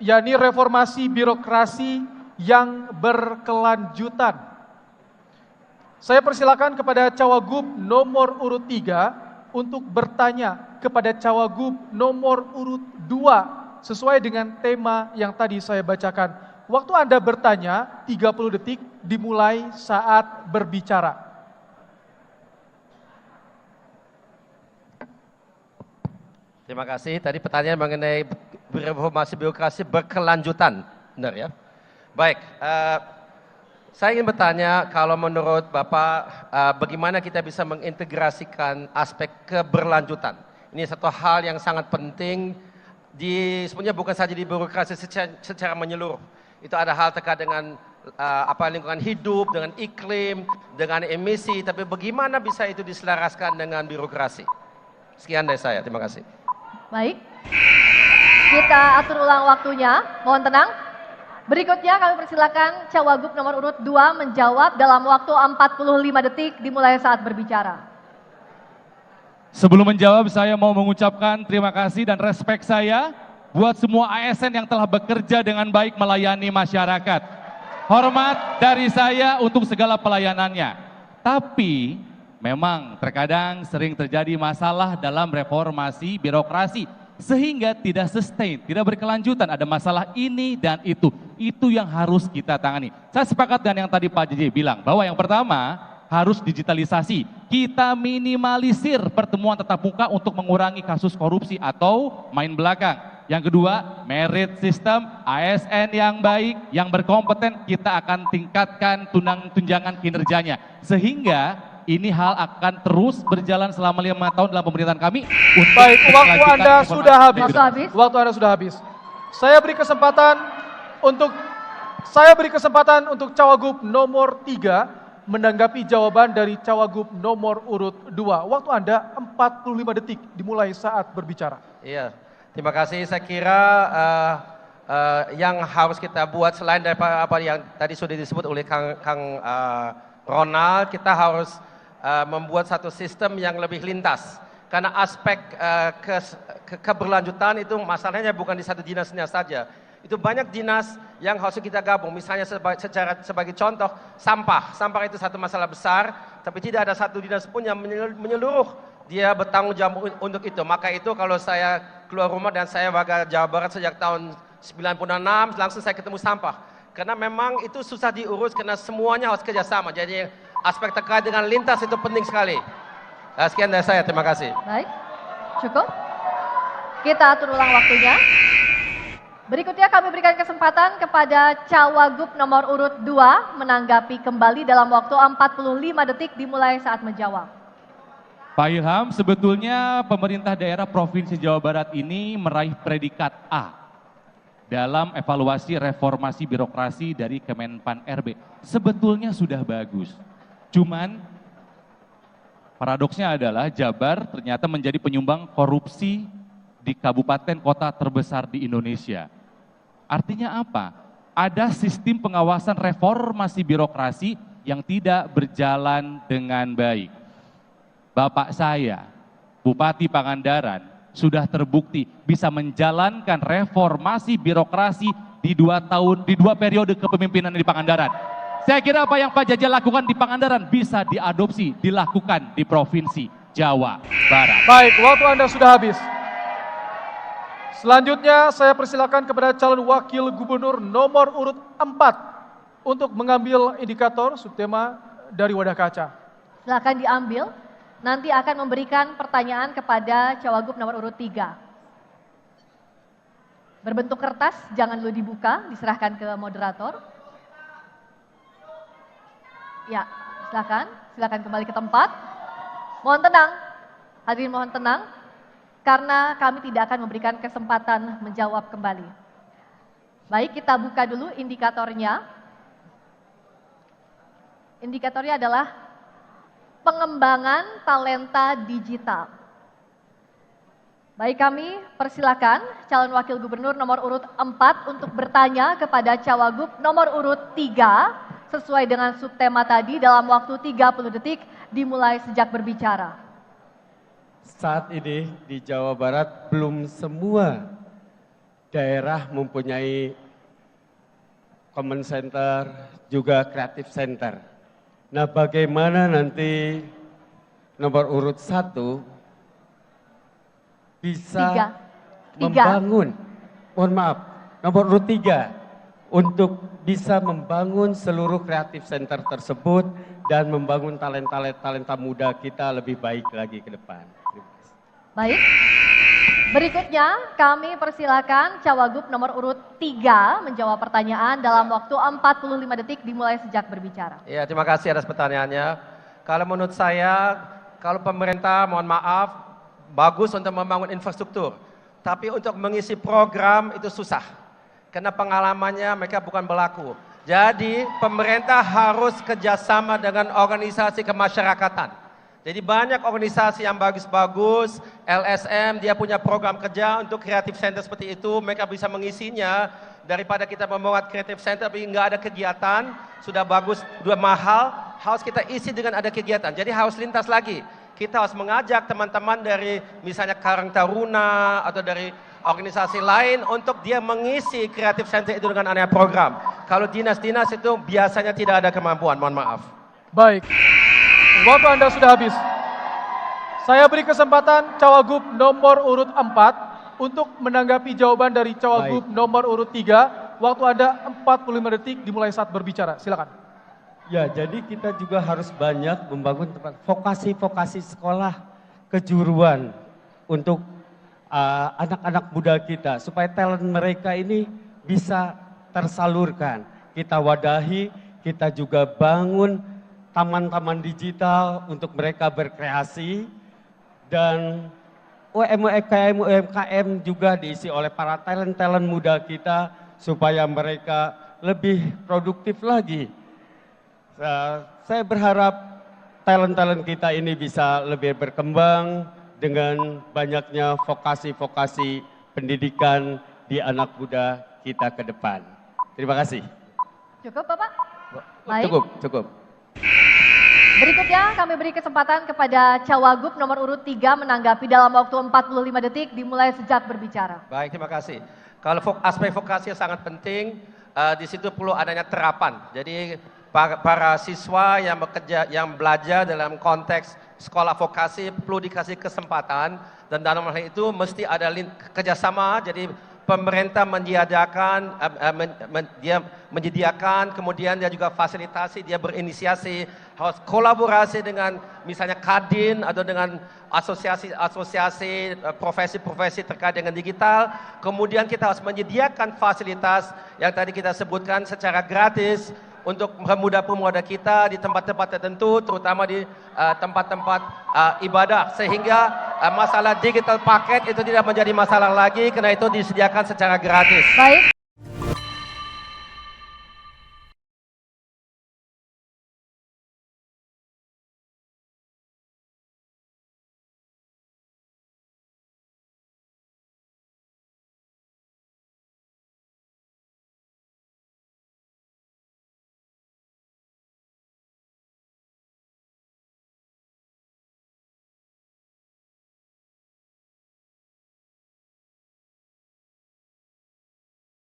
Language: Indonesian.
yakni reformasi birokrasi yang berkelanjutan. Saya persilakan kepada Cawagup nomor urut 3 untuk bertanya kepada Cawagup nomor urut 2 sesuai dengan tema yang tadi saya bacakan. Waktu Anda bertanya 30 detik dimulai saat berbicara. Terima kasih. Tadi pertanyaan mengenai reformasi birokrasi berkelanjutan, benar ya? Baik, saya ingin bertanya kalau menurut Bapak bagaimana kita bisa mengintegrasikan aspek keberlanjutan. Ini satu hal yang sangat penting sebenarnya bukan saja di birokrasi secara menyeluruh. Itu ada hal terkait dengan lingkungan hidup, dengan iklim, dengan emisi, tapi bagaimana bisa itu diselaraskan dengan birokrasi? Sekian dari saya, terima kasih. Baik, kita atur ulang waktunya, mohon tenang. Berikutnya kami persilakan Cawagup nomor urut 2 menjawab dalam waktu 45 detik dimulai saat berbicara. Sebelum menjawab, saya mau mengucapkan terima kasih dan respek saya buat semua ASN yang telah bekerja dengan baik melayani masyarakat. Hormat dari saya untuk segala pelayanannya. Tapi memang terkadang sering terjadi masalah dalam reformasi birokrasi sehingga tidak sustain, tidak berkelanjutan, ada masalah ini dan itu yang harus kita tangani. Saya sepakat dengan yang tadi Pak JJ bilang bahwa yang pertama harus digitalisasi, kita minimalisir pertemuan tatap muka untuk mengurangi kasus korupsi atau main belakang. Yang kedua, merit system, ASN yang baik, yang berkompeten, kita akan tingkatkan tunjangan kinerjanya sehingga ini hal akan terus berjalan selama 5 tahun dalam pemerintahan kami. Baik, waktu Anda sudah habis. Waktu Anda sudah habis. Saya beri kesempatan untuk Cawagup nomor 3 menanggapi jawaban dari Cawagup nomor urut 2. Waktu Anda 45 detik dimulai saat berbicara. Iya, terima kasih. Saya kira yang harus kita buat selain daripada apa yang tadi sudah disebut oleh Kang Ronald, kita harus membuat satu sistem yang lebih lintas. Karena aspek keberlanjutan itu masalahnya bukan di satu dinasnya saja. Itu banyak dinas yang harus kita gabung. Misalnya sebagai contoh, sampah. Sampah itu satu masalah besar, tapi tidak ada satu dinas pun yang menyeluruh. Dia bertanggung jawab untuk itu. Maka itu kalau saya keluar rumah dan saya warga Jawa Barat sejak tahun 96, langsung saya ketemu sampah. Karena memang itu susah diurus karena semuanya harus kerjasama. Jadi aspek terkait dengan lintas itu penting sekali. Sekian dari saya, terima kasih. Baik, cukup. Kita atur ulang waktunya. Berikutnya kami berikan kesempatan kepada Cawagup nomor urut 2 menanggapi kembali dalam waktu 45 detik dimulai saat menjawab. Pak Ilham, sebetulnya pemerintah daerah Provinsi Jawa Barat ini meraih predikat A dalam evaluasi reformasi birokrasi dari Kemenpan RB. Sebetulnya sudah bagus. Cuman paradoksnya adalah Jabar ternyata menjadi penyumbang korupsi di kabupaten kota terbesar di Indonesia. Artinya apa? Ada sistem pengawasan reformasi birokrasi yang tidak berjalan dengan baik. Bapak saya, Bupati Pangandaran, sudah terbukti bisa menjalankan reformasi birokrasi di 2 periode kepemimpinan di Pangandaran. Saya kira apa yang Pak Jaja lakukan di Pangandaran bisa diadopsi, dilakukan di Provinsi Jawa Barat. Baik, waktu Anda sudah habis. Selanjutnya saya persilakan kepada calon wakil gubernur nomor urut 4 untuk mengambil indikator subtema dari wadah kaca. Silakan diambil, nanti akan memberikan pertanyaan kepada Cawagup nomor urut 3. Berbentuk kertas, jangan dulu dibuka, diserahkan ke moderator. Ya, silakan kembali ke tempat. Mohon tenang, hadirin mohon tenang, karena kami tidak akan memberikan kesempatan menjawab kembali. Baik, kita buka dulu indikatornya. Indikatornya adalah pengembangan talenta digital. Baik, kami persilakan calon wakil gubernur nomor urut 4 untuk bertanya kepada Cawagup nomor urut 3 sesuai dengan subtema tadi dalam waktu 30 detik dimulai sejak berbicara. Saat ini di Jawa Barat belum semua daerah mempunyai common center, juga creative center. Nah, bagaimana nanti nomor urut 1 bisa membangun, mohon maaf, nomor urut 3 untuk bisa membangun seluruh creative center tersebut dan membangun talenta muda kita lebih baik lagi ke depan. Terima kasih. Baik. Berikutnya kami persilakan Cawagup nomor urut 3 menjawab pertanyaan dalam waktu 45 detik dimulai sejak berbicara. Ya, terima kasih atas pertanyaannya. Kalau menurut saya, kalau pemerintah mohon maaf, bagus untuk membangun infrastruktur. Tapi untuk mengisi program itu susah. Karena pengalamannya mereka bukan berlaku. Jadi pemerintah harus kerjasama dengan organisasi kemasyarakatan. Jadi banyak organisasi yang bagus-bagus, LSM dia punya program kerja untuk creative center seperti itu, mereka bisa mengisinya daripada kita membuat creative center tapi nggak ada kegiatan, sudah bagus, sudah mahal, harus kita isi dengan ada kegiatan. Jadi harus lintas lagi. Kita harus mengajak teman-teman dari misalnya Karang Taruna atau dari organisasi lain untuk dia mengisi creative center itu dengan adanya program. Kalau dinas-dinas itu biasanya tidak ada kemampuan, mohon maaf. Baik, waktu Anda sudah habis. Saya beri kesempatan Cawagup nomor urut 4 untuk menanggapi jawaban dari Cawagup nomor urut 3. Waktu Anda 45 detik dimulai saat berbicara. Silakan. Ya, jadi kita juga harus banyak membangun tempat vokasi-vokasi sekolah kejuruan untuk anak-anak muda kita supaya talent mereka ini bisa tersalurkan. Kita wadahi, kita juga bangun taman-taman digital untuk mereka berkreasi dan UMKM juga diisi oleh para talent-talent muda kita supaya mereka lebih produktif lagi. Saya berharap talent-talent kita ini bisa lebih berkembang dengan banyaknya vokasi-vokasi pendidikan di anak muda kita ke depan. Terima kasih. Cukup Bapak? Baik. Cukup. Berikutnya kami beri kesempatan kepada Cawagup nomor urut 3 menanggapi dalam waktu 45 detik dimulai sejak berbicara. Baik, terima kasih. Kalau aspek vokasi sangat penting, di situ perlu adanya terapan. Jadi para siswa yang bekerja, yang belajar dalam konteks sekolah vokasi perlu dikasih kesempatan dan dalam hal itu mesti ada kerjasama. Jadi pemerintah menyediakan, kemudian dia juga fasilitasi, dia berinisiasi, harus kolaborasi dengan misalnya Kadin atau dengan asosiasi-asosiasi profesi-profesi terkait dengan digital. Kemudian kita harus menyediakan fasilitas yang tadi kita sebutkan secara gratis untuk pemuda-pemuda kita di tempat-tempat tertentu, terutama di tempat-tempat ibadah, sehingga masalah digital paket itu tidak menjadi masalah lagi, karena itu disediakan secara gratis. Baik.